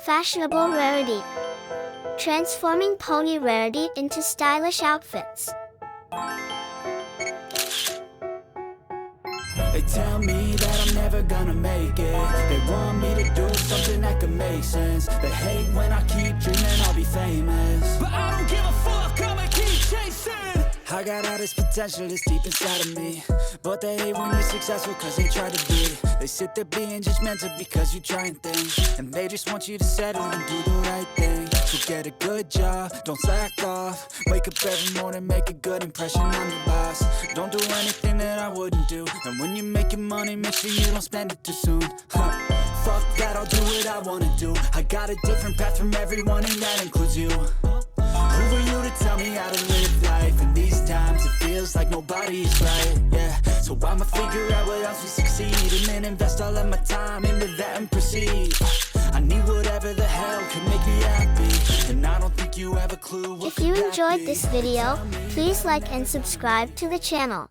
Fashionable Rarity. Transforming Pony Rarity into stylish outfits. They tell me that I'm never gonna make it. They want me to do something that could make sense. They hate when I keep dreaming I'll be famous, but I don't give a fuck, I'ma keep chasing. I got all this potential that's deep inside of me, but they hate when you're successful cause they try to be. They sit there being judgmental because you're trying things, and they just want you to settle and do the right thing. So get a good job, don't slack off. Wake up every morning, make a good impression on your boss. Don't do anything that I wouldn't do, and when you're making money, make sure you don't spend it too soon. Fuck that, I'll do what I wanna do. I got a different path from everyone, and that includes you. Who are you to tell me how to live life? In these times it feels like nobody is right, yeah. So I'ma figure out what else we succeed, and then invest all of my time into that and proceed. I need whatever the hell can make me happy, and I don't think you have a clue what If you enjoyed this video, please like and subscribe to the channel.